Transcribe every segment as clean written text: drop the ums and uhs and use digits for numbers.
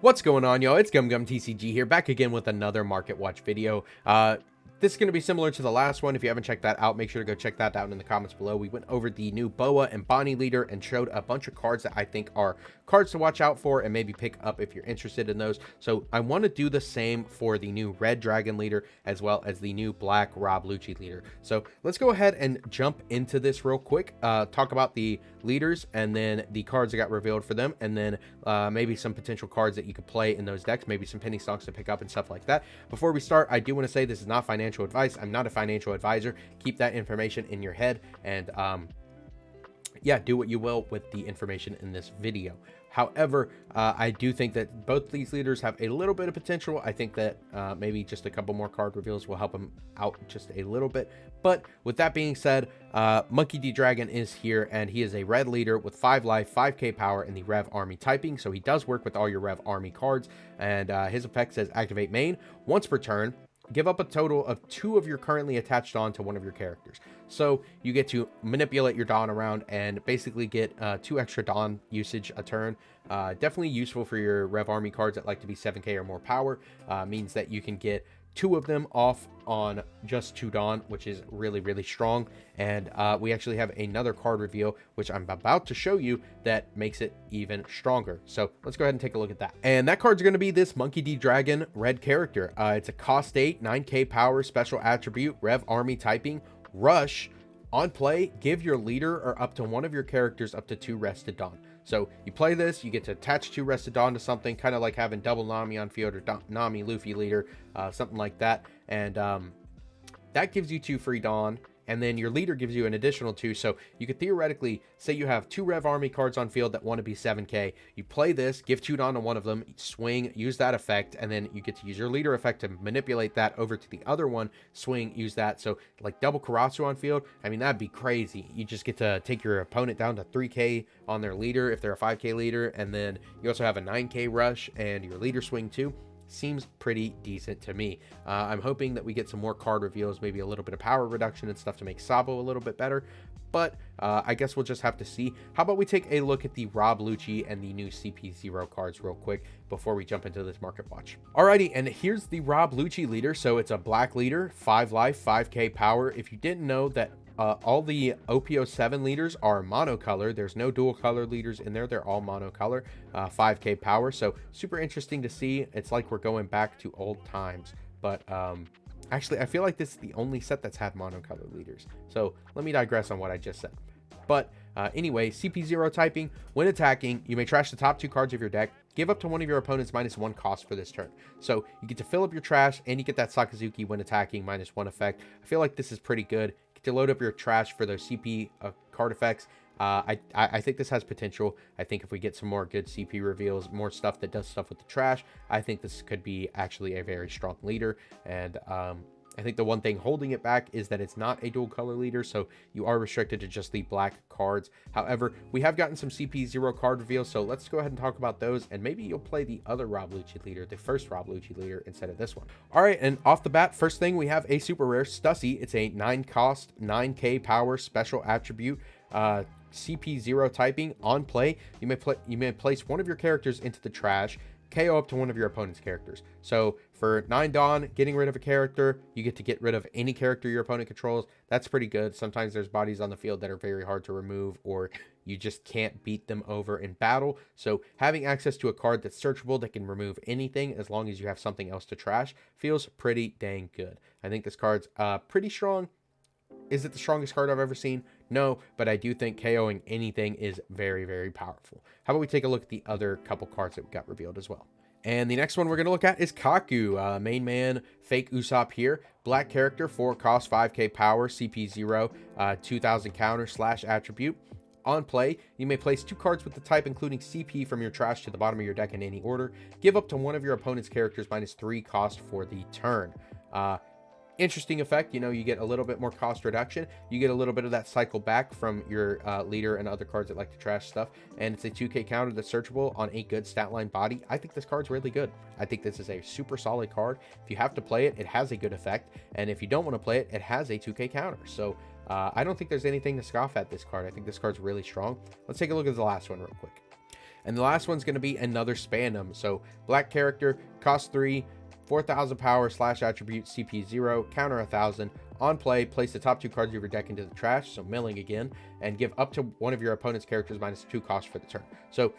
What's going on, y'all? It's GumGumTCG here, back again with another Market Watch video. This is going to be similar to the last one. If you haven't checked that out, make sure to go check that out in the comments below. We went over the new Boa and Bonnie leader and showed a bunch of cards that I think are cards to watch out for and maybe pick up if you're interested in those. So I want to do the same for the new Red Dragon leader as well as the new Black Rob Lucci leader. So let's go ahead and jump into this real quick. Talk about the leaders and then the cards that got revealed for them, and then maybe some potential cards that you could play in those decks, maybe some penny stocks to pick up and stuff like that. Before we start, I do want to say this is not financial advice. I'm not a financial advisor. Keep that information in your head, and yeah, do what you will with the information in this video. However, I do think that both these leaders have a little bit of potential. I think that maybe just a couple more card reveals will help them out just a little bit. But with that being said, Monkey D. Dragon is here, and he is a red leader with 5 life, 5k power, and the Rev Army typing. So he does work with all your Rev Army cards, and his effect says activate main once per turn. Give up a total of 2 of your currently attached Dawn to one of your characters. So you get to manipulate your Dawn around and basically get 2 extra Dawn usage a turn. Definitely useful for your Rev Army cards that like to be 7k or more power. Means that you can get 2 of them off on just 2 Dawn, which is really, really strong. And we actually have another card reveal, which I'm about to show you, that makes it even stronger. So let's go ahead and take a look at that. And that card's going to be this Monkey D. Dragon red character. It's a cost 8, 9k power, special attribute, Rev Army typing, rush. On play, give your leader or up to one of your characters up to 2 rested Dawn. So you play this, you get to attach 2 rested Dawn to something, kind of like having double Nami on field or Nami Luffy leader, something like that. And that gives you 2 free Dawn, and then your leader gives you an additional 2. So you could theoretically say you have 2 Rev Army cards on field that want to be 7k. You play this, give 2 Dawn to one of them, swing, use that effect, and then you get to use your leader effect to manipulate that over to the other one, swing, use that. So like double Karasu on field, I mean, that'd be crazy. You just get to take your opponent down to 3k on their leader if they're a 5k leader, and then you also have a 9k rush and your leader swing too. Seems pretty decent to me. I'm hoping that we get some more card reveals, maybe a little bit of power reduction and stuff to make Sabo a little bit better, but I guess we'll just have to see. How about we take a look at the Rob Lucci and the new CP0 cards real quick before we jump into this market watch. Alrighty, and here's the Rob Lucci leader. So it's a black leader, 5 life, 5k power. If you didn't know that all the OP07 leaders are monocolor. There's no dual color leaders in there. They're all monocolor, 5k power. So super interesting to see. It's like we're going back to old times. But actually, I feel like this is the only set that's had monocolor leaders. So let me digress on what I just said. But anyway, CP0 typing. When attacking, you may trash the top 2 cards of your deck. Give up to one of your opponent's -1 cost for this turn. So you get to fill up your trash, and you get that Sakazuki when attacking -1 effect. I feel like this is pretty good. To load up your trash for those CP card effects. I think this has potential. I think if we get some more good CP reveals, more stuff that does stuff with the trash, I think this could be actually a very strong leader. And I think the one thing holding it back is that it's not a dual color leader, so you are restricted to just the black cards. However, we have gotten some CP0 card reveals, so let's go ahead and talk about those, and maybe you'll play the other Rob Lucci leader, the first Rob Lucci leader, instead of this one. All right, and off the bat, first thing, we have a super rare Stussy. It's a 9 cost, 9k power special attribute, CP0 typing. On play, you may place one of your characters into the trash, KO up to one of your opponent's characters. So for 9 Dawn, getting rid of a character, you get to get rid of any character your opponent controls. That's pretty good. Sometimes there's bodies on the field that are very hard to remove, or you just can't beat them over in battle. So having access to a card that's searchable that can remove anything as long as you have something else to trash feels pretty dang good. I think this card's pretty strong. Is it the strongest card I've ever seen? No, but I do think KOing anything is very, very powerful. How about we take a look at the other couple cards that got revealed as well? And the next one we're going to look at is Kaku, main man, fake Usopp here. Black character, 4 cost, 5k power, CP0, 2000 counter / attribute. On play, you may place 2 cards with the type including CP from your trash to the bottom of your deck in any order. Give up to one of your opponent's characters -3 cost for the turn. Interesting effect. You know, you get a little bit more cost reduction. You get a little bit of that cycle back from your leader and other cards that like to trash stuff. And it's a 2k counter that's searchable on a good stat line body. I think this card's really good. I think this is a super solid card. If you have to play it, it has a good effect. And if you don't want to play it, it has a 2k counter. So I don't think there's anything to scoff at this card. I think this card's really strong. Let's take a look at the last one real quick. And the last one's going to be another Spandom. So black character, cost 3, 4000 power slash attribute, CP 0, counter 1000. On play, place the top 2 cards of your deck into the trash, so milling again, and give up to one of your opponent's characters -2 cost for the turn. So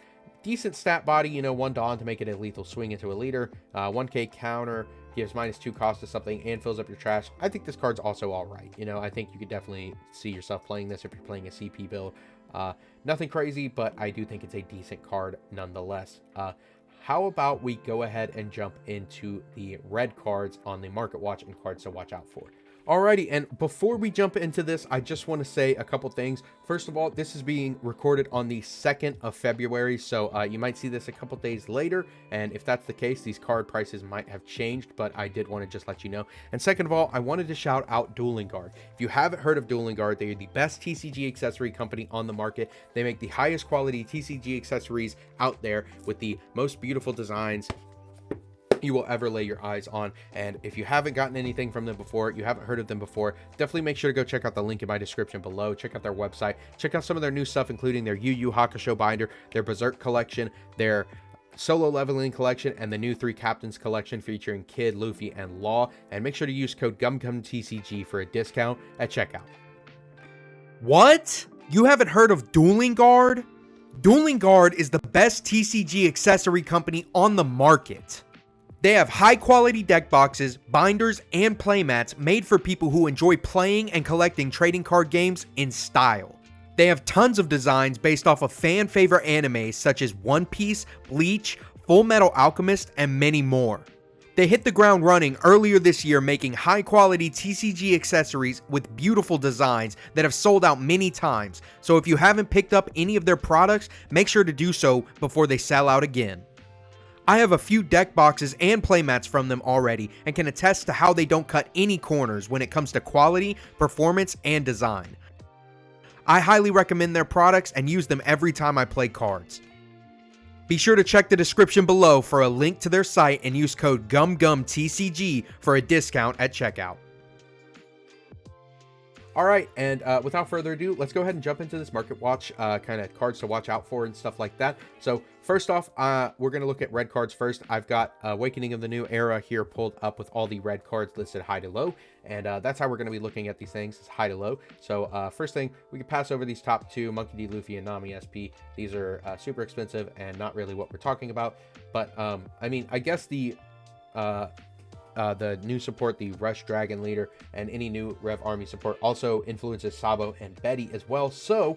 decent stat body, you know, 1 Dawn to make it a lethal swing into a leader. 1k counter, gives -2 cost to something, and fills up your trash. I think this card's also all right. You know, I think you could definitely see yourself playing this if you're playing a CP build. Nothing crazy, but I do think it's a decent card nonetheless. How about we go ahead and jump into the red cards on the Market Watch and cards to watch out for. Alrighty, and before we jump into this, I just want to say a couple things. First of all, this is being recorded on the 2nd of February, so you might see this a couple days later, and if that's the case, these card prices might have changed, but I did want to just let you know. And second of all, I wanted to shout out Dueling Guard. If you haven't heard of Dueling Guard, they are the best TCG accessory company on the market. They make the highest quality TCG accessories out there with the most beautiful designs you will ever lay your eyes on. And if you haven't gotten anything from them before, you haven't heard of them before, definitely make sure to go check out the link in my description below. Check out their website, check out some of their new stuff, including their Yu Yu Hakusho binder, their Berserk collection, their solo leveling collection, and the new 3 captains collection featuring Kid, Luffy, and Law. And make sure to use code GUMGUMTCG for a discount at checkout. What? You haven't heard of Dueling Guard? Dueling Guard is the best TCG accessory company on the market. They have high quality deck boxes, binders, and playmats made for people who enjoy playing and collecting trading card games in style. They have tons of designs based off of fan favorite animes such as One Piece, Bleach, Full Metal Alchemist, and many more. They hit the ground running earlier this year, making high quality TCG accessories with beautiful designs that have sold out many times. So if you haven't picked up any of their products, make sure to do so before they sell out again. I have a few deck boxes and playmats from them already and can attest to how they don't cut any corners when it comes to quality, performance, and design. I highly recommend their products and use them every time I play cards. Be sure to check the description below for a link to their site and use code GUMGUMTCG for a discount at checkout. All right, and without further ado, let's go ahead and jump into this Market Watch, kind of cards to watch out for and stuff like that. So first off, we're going to look at red cards first. I've got Awakening of the New Era here pulled up with all the red cards listed high to low, and that's how we're going to be looking at these things, is high to low. So first thing, we can pass over these top 2, Monkey D. Luffy and Nami SP. These are super expensive and not really what we're talking about, but I mean, I guess the new support, the Rush Dragon Leader, and any new Rev Army support also influences Sabo and Betty as well. So,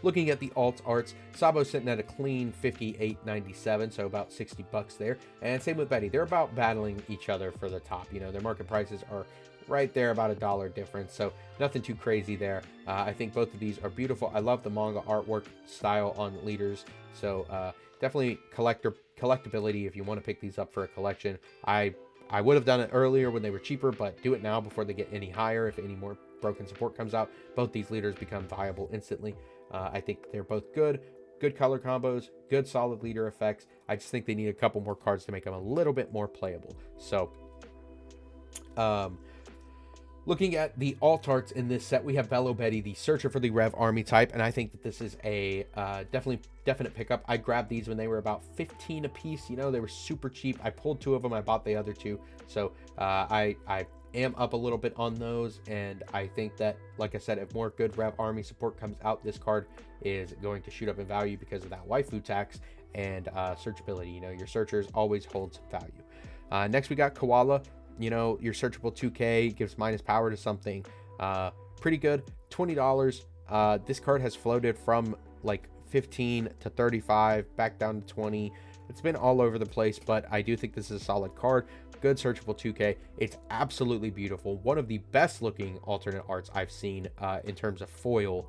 looking at the alt arts, Sabo's sitting at a clean 58.97, so about $60 there. And same with Betty. They're about battling each other for the top. You know, their market prices are right there, about $1 difference, so nothing too crazy there. I think both of these are beautiful. I love the manga artwork style on leaders, so definitely collectability if you want to pick these up for a collection. I would have done it earlier when they were cheaper, but do it now before they get any higher. If any more broken support comes out, both these leaders become viable instantly. I think they're both good color combos, good solid leader effects. I just think they need a couple more cards to make them a little bit more playable. So looking at the alt arts in this set, we have Bello Betty, the Searcher for the Rev Army type, and I think that this is a definite pickup. I grabbed these when they were about 15 a piece. You know, they were super cheap. I pulled 2 of them. I bought the other 2, so I am up a little bit on those, and I think that, like I said, if more good Rev Army support comes out, this card is going to shoot up in value because of that waifu tax and searchability. You know, your searchers always hold some value. Next, we got Koala. You know, your searchable 2k gives minus power to something. Pretty good. $20. This card has floated from like 15 to 35 back down to 20. It's been all over the place, but I do think this is a solid card. Good searchable 2k. It's absolutely beautiful. One of the best looking alternate arts I've seen in terms of foil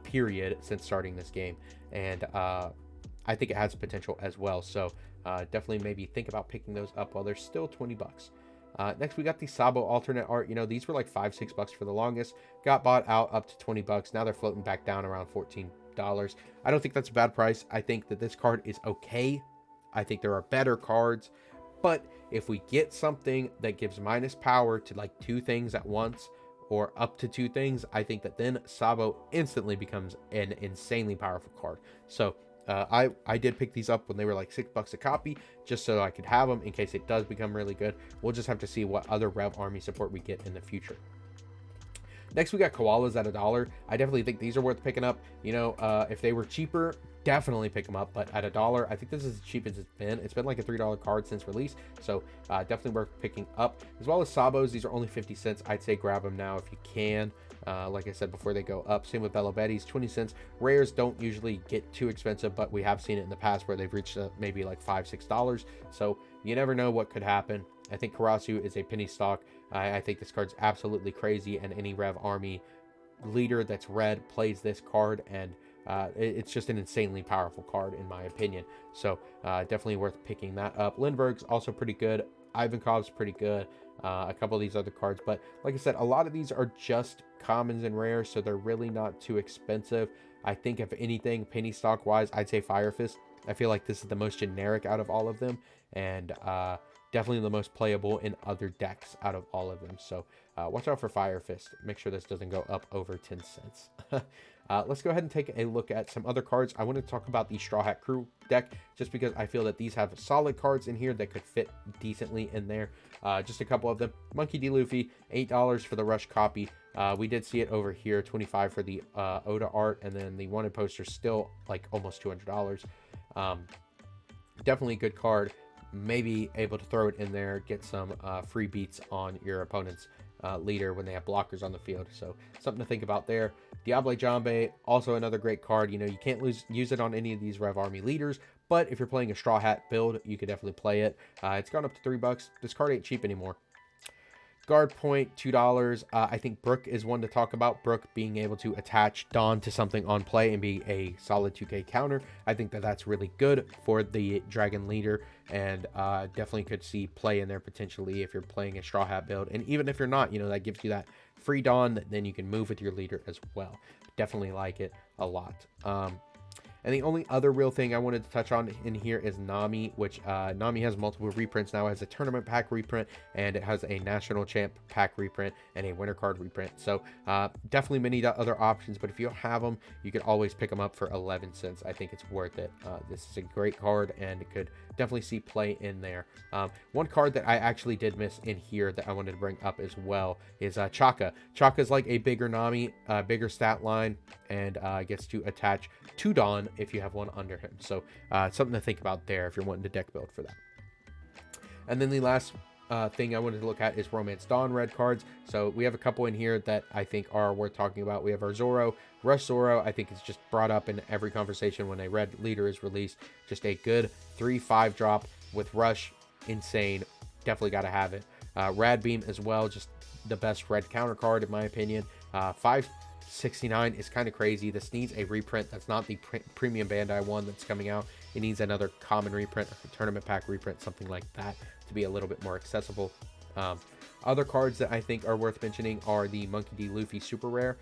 period since starting this game, and I think it has potential as well. So definitely maybe think about picking those up while they're still $20. Next, we got the Sabo alternate art. You know, these were like $5-6 for the longest. Got bought out up to $20. Now they're floating back down around $14. I don't think that's a bad price. I think that this card is okay. I think there are better cards. But if we get something that gives minus power to like 2 things at once, or up to 2 things, I think that then Sabo instantly becomes an insanely powerful card. So I did pick these up when they were like $6 a copy, just so I could have them in case it does become really good. We'll just have to see what other Rev Army support we get in the future. Next, we got koalas at $1. I definitely think these are worth picking up. You know, if they were cheaper, definitely pick them up. But at $1, I think this is as cheap as it's been. It's been like a $3 card since release, so definitely worth picking up. As well as sabos, these are only 50 cents. I'd say grab them now if you can. Like I said before, they go up. Same with Bella Betty's, 20 cents. Rares don't usually get too expensive, but we have seen it in the past where they've reached maybe like $5-6. So you never know what could happen. I think Karasu is a penny stock. I think this card's absolutely crazy, and any Rev Army leader that's red plays this card, and it's just an insanely powerful card in my opinion. So definitely worth picking that up. Lindbergh's also pretty good. Ivankov's pretty good. A couple of these other cards, but like I said, a lot of these are just commons and rares, so they're really not too expensive. I think if anything, penny stock wise, I'd say Fire Fist. I feel like this is the most generic out of all of them, and definitely the most playable in other decks out of all of them. So watch out for Fire Fist. Make sure this doesn't go up over 10 cents. Let's go ahead and take a look at some other cards. I want to talk about the Straw Hat Crew deck, just because I feel that these have solid cards in here that could fit decently in there. Just a couple of them. Monkey D. Luffy, $8 for the Rush copy. We did see it over here, $25 for the Oda art, and then the wanted poster still like almost $200. Definitely a good card. Maybe able to throw it in there, get some free beats on your opponent's leader when they have blockers on the field. So something to think about there. Diable Jambe, also another great card. You know, you can't use it on any of these Rev Army leaders, but if you're playing a Straw Hat build, you could definitely play it. It's gone up to $3. This card ain't cheap anymore. Guard Point, $2. I think Brook is one to talk about. Brook being able to attach Dawn to something on play and be a solid 2K counter. I think that that's really good for the Dragon leader, and definitely could see play in there potentially if you're playing a Straw Hat build. And even if you're not, you know, that gives you that free Dawn that then you can move with your leader as well. Definitely like it a lot. And the only other real thing I wanted to touch on in here is Nami, which Nami has multiple reprints now. It has a tournament pack reprint, and it has a national champ pack reprint and a winter card reprint. So definitely many other options, but if you don't have them, you could always pick them up for 11 cents. I think it's worth it. This is a great card, and it could definitely see play in there. One card that I actually did miss in here that I wanted to bring up as well is Chaka. Chaka is like a bigger Nami, bigger stat line, and gets to attach to Dawn if you have one under him. So something to think about there if you're wanting to deck build for that. And then the last thing I wanted to look at is Romance Dawn red cards. So we have a couple in here that I think are worth talking about. We have our Zoro. Rush Zoro, I think, is just brought up in every conversation when a red leader is released. Just a good 3/5 drop with Rush. Insane. Definitely got to have it. Rad Beam as well. Just the best red counter card in my opinion. 569 is kind of crazy. This needs a reprint. That's not the premium Bandai one that's coming out. It needs another common reprint, a tournament pack reprint, something like that, to be a little bit more accessible. Other cards that I think are worth mentioning are the Monkey D. Luffy Super Rare.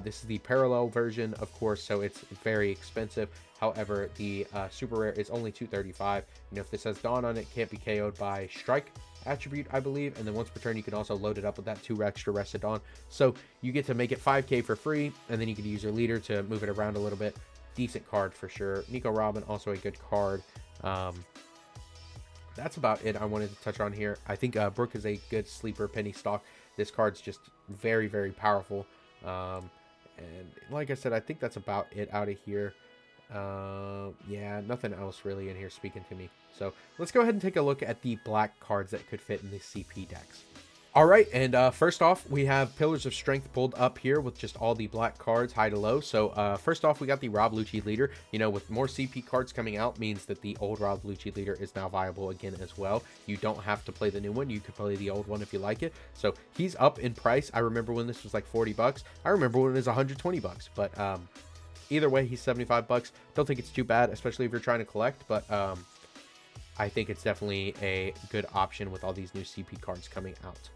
This is the parallel version, of course, so it's very expensive. However, the Super Rare is only $235. You know, if this has Dawn on it, can't be KO'd by Strike attribute, I believe, and then once per turn you can also load it up with that 2 extra rested Dawn, so you get to make it 5k for free, and then you can use your leader to move it around a little bit. Decent card for sure. Nico Robin, also a good card. That's about it I wanted to touch on here. I think Brook is a good sleeper penny stock. This card's just very, very powerful, and like I said, I think that's about it out of here. Yeah, nothing else really in here speaking to me. So let's go ahead and take a look at the black cards that could fit in the CP decks. All right, and first off, we have Pillars of Strength pulled up here with just all the black cards, high to low. So first off, we got the Rob Lucci leader. You know, with more CP cards coming out means that the old Rob Lucci leader is now viable again as well. You don't have to play the new one. You could play the old one if you like it. So he's up in price. I remember when this was like 40 bucks. I remember when it was 120 bucks, but either way, he's 75 bucks. Don't think it's too bad, especially if you're trying to collect, but I think it's definitely a good option with all these new CP cards coming out.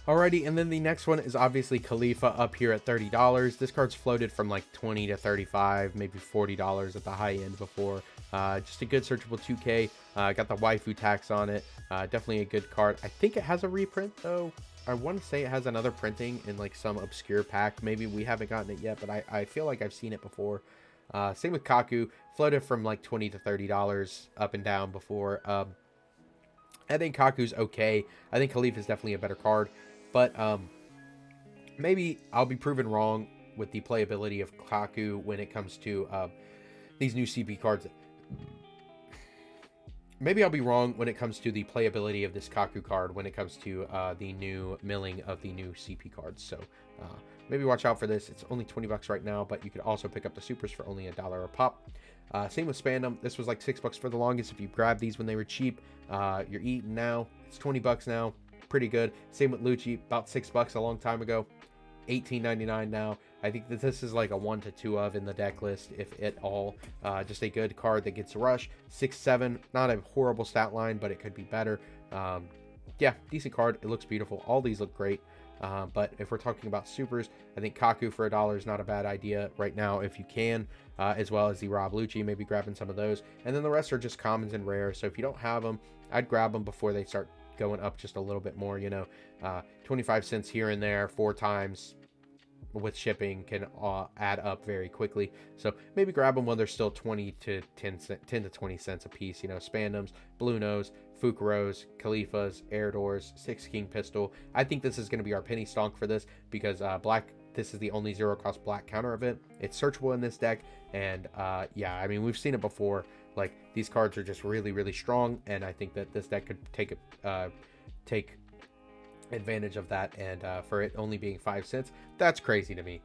Alrighty, and then the next one is obviously Khalifa up here at $30. This card's floated from like $20 to $35, maybe $40 at the high end before. Just a good searchable 2K. Got the waifu tax on it. Definitely a good card. I think it has a reprint though. I want to say it has another printing in like some obscure pack. Maybe we haven't gotten it yet, but I feel like I've seen it before. Same with Kaku, floated from like $20 to $30 up and down before. I think Kaku's okay. I think Khalifa is definitely a better card, but maybe I'll be proven wrong with the playability of Kaku when it comes to these new CP cards. Maybe I'll be wrong when it comes to the playability of this Kaku card when it comes to the new milling of the new CP cards. So maybe watch out for this. It's only 20 bucks right now, but you could also pick up the supers for only $1 a pop. Same with Spandam. This was like 6 bucks for the longest. If you grabbed these when they were cheap, you're eating now. It's 20 bucks now. Pretty good. Same with Lucci, about 6 bucks a long time ago. $18.99 now. I think that this is like a 1 to 2 of in the deck list, if at all. Just a good card that gets a rush. 6-7, not a horrible stat line, but it could be better. Yeah, decent card. It looks beautiful. All these look great. But if we're talking about supers, I think Kaku for $1 is not a bad idea right now if you can, as well as the Rob Lucci, maybe grabbing some of those. And then the rest are just commons and rares. So if you don't have them, I'd grab them before they start going up just a little bit more, you know. 25 cents here and there 4 times with shipping can add up very quickly. So maybe grab them when they're still 10 to 20 cents a piece. You know, Spandams, Blue Nose, Fukuros, Khalifas, Air Doors, 6 King Pistol. I think this is going to be our penny stonk for this because black, this is the only 0 cost black counter event. It's searchable in this deck, and yeah, I mean, we've seen it before. Like, these cards are just really, really strong, and I think that this deck could take advantage of that, and for it only being 5 cents, that's crazy to me.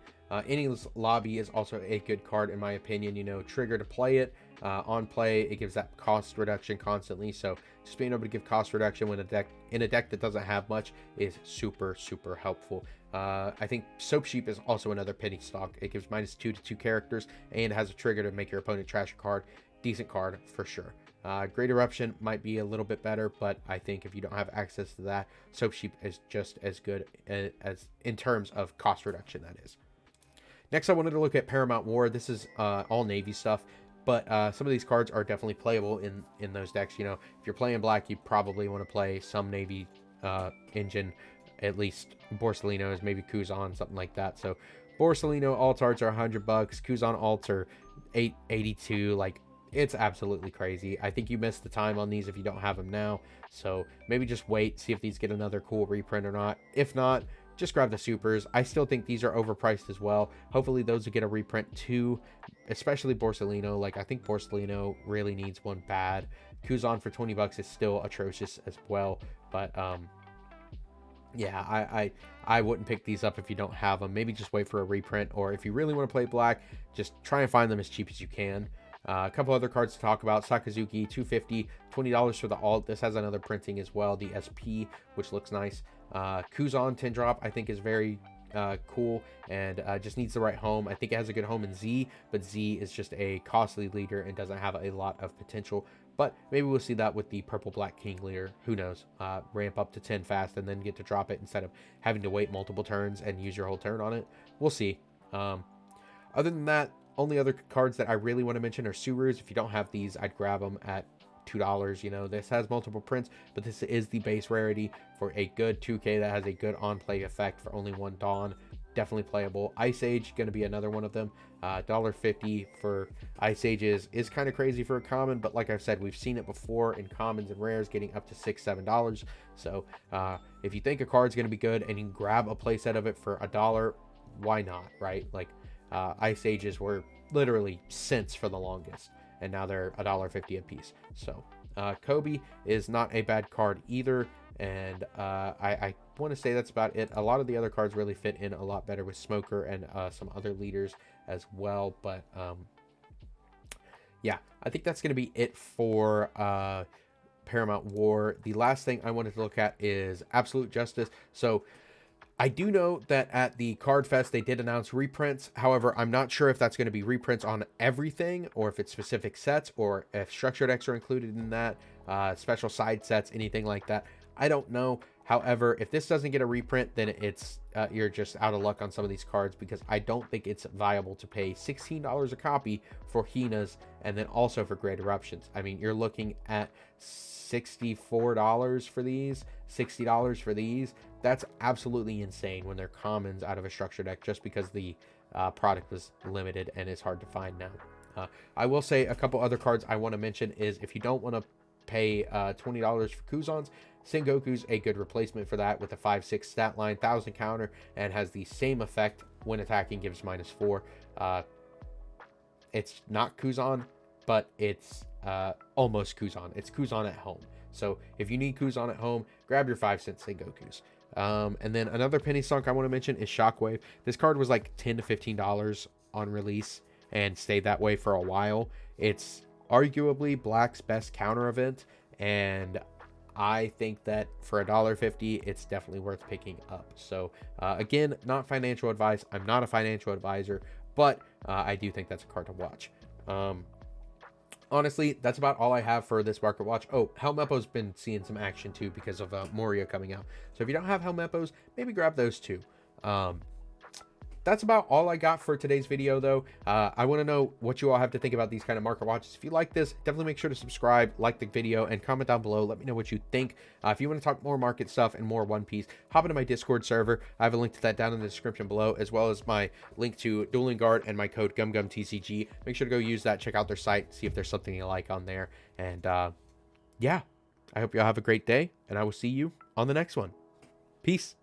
Innings Lobby is also a good card in my opinion. You know, trigger to play it. On play, it gives that cost reduction constantly, so just being able to give cost reduction when in a deck that doesn't have much is super, super helpful. I think Soap Sheep is also another penny stock. It gives -2 to 2 characters and has a trigger to make your opponent trash a card. Decent card for sure. Great Eruption might be a little bit better, but I think if you don't have access to that, Soap Sheep is just as good as in terms of cost reduction, that is. Next, I wanted to look at Paramount War. This is all Navy stuff, but some of these cards are definitely playable in those decks. You know, if you're playing black, you probably want to play some Navy engine, at least Borsalino's, maybe Kuzan, something like that. So Borsalino alt arts are 100 bucks. Kuzan alts are 882. Like, it's absolutely crazy. I think you missed the time on these if you don't have them now. So maybe just wait, see if these get another cool reprint or not. If not, just grab the supers. I still think these are overpriced as well. Hopefully those will get a reprint too, especially Borsalino. Like, I think Borsalino really needs one bad. Kuzan for 20 bucks is still atrocious as well. But yeah, I wouldn't pick these up if you don't have them. Maybe just wait for a reprint, or if you really want to play black, just try and find them as cheap as you can. A couple other cards to talk about. Sakazuki, $250, $20 for the alt. This has another printing as well, the SP, which looks nice. Kuzan 10 drop, I think is very cool, and just needs the right home. I think it has a good home in Z, but Z is just a costly leader and doesn't have a lot of potential. But maybe we'll see that with the purple black king leader. Who knows? Ramp up to 10 fast and then get to drop it instead of having to wait multiple turns and use your whole turn on it. We'll see. Other than that, only other cards that I really want to mention are Surus. If you don't have these, I'd grab them at $2. You know, this has multiple prints, but this is the base rarity for a good 2K that has a good on-play effect for only 1 Dawn. Definitely playable. Ice Age going to be another one of them. $1.50 for Ice Ages is kind of crazy for a common, but like I've said, we've seen it before in commons and rares getting up to $6, $7. So if you think a card's going to be good and you can grab a playset of it for $1, why not, right? Like, Ice Ages were literally cents for the longest, and now they're $1.50 a piece. So Kobe is not a bad card either, and I want to say that's about it. A lot of the other cards really fit in a lot better with Smoker and some other leaders as well, but yeah, I think that's going to be it for Paramount War. The last thing I wanted to look at is Absolute Justice. So I do know that at the Card Fest, they did announce reprints. However, I'm not sure if that's going to be reprints on everything, or if it's specific sets, or if structured decks are included in that, special side sets, anything like that. I don't know. However, if this doesn't get a reprint, then it's you're just out of luck on some of these cards, because I don't think it's viable to pay $16 a copy for Hina's and then also for Great Eruptions. I mean, you're looking at $64 for these, $60 for these. That's absolutely insane when they're commons out of a structure deck, just because the product was limited and is hard to find now. I will say a couple other cards I want to mention is, if you don't want to pay $20 for Kuzans, Sengoku's a good replacement for that, with a 5/6 stat line, 1000 counter, and has the same effect when attacking, gives -4. It's not Kuzan, but it's almost Kuzan. It's Kuzan at home. So if you need Kuzan at home, grab your 5-cent Sengokus. And then another penny sunk I want to mention is Shockwave. This card was like $10 to $15 on release and stayed that way for a while. It's arguably Black's best counter event, and I think that for $1.50, it's definitely worth picking up. So again, not financial advice. I'm not a financial advisor, but I do think that's a card to watch. Honestly, that's about all I have for this market watch. Oh, Helmeppo's been seeing some action too because of Moria coming out. So if you don't have Helmeppos, maybe grab those too. That's about all I got for today's video, though. I want to know what you all have to think about these kind of market watches. If you like this, definitely make sure to subscribe, like the video, and comment down below. Let me know what you think. If you want to talk more market stuff and more One Piece, hop into my Discord server. I have a link to that down in the description below, as well as my link to Dueling Guard and my code GumGumTCG. Make sure to go use that, check out their site, see if there's something you like on there. And yeah, I hope you all have a great day, and I will see you on the next one. Peace.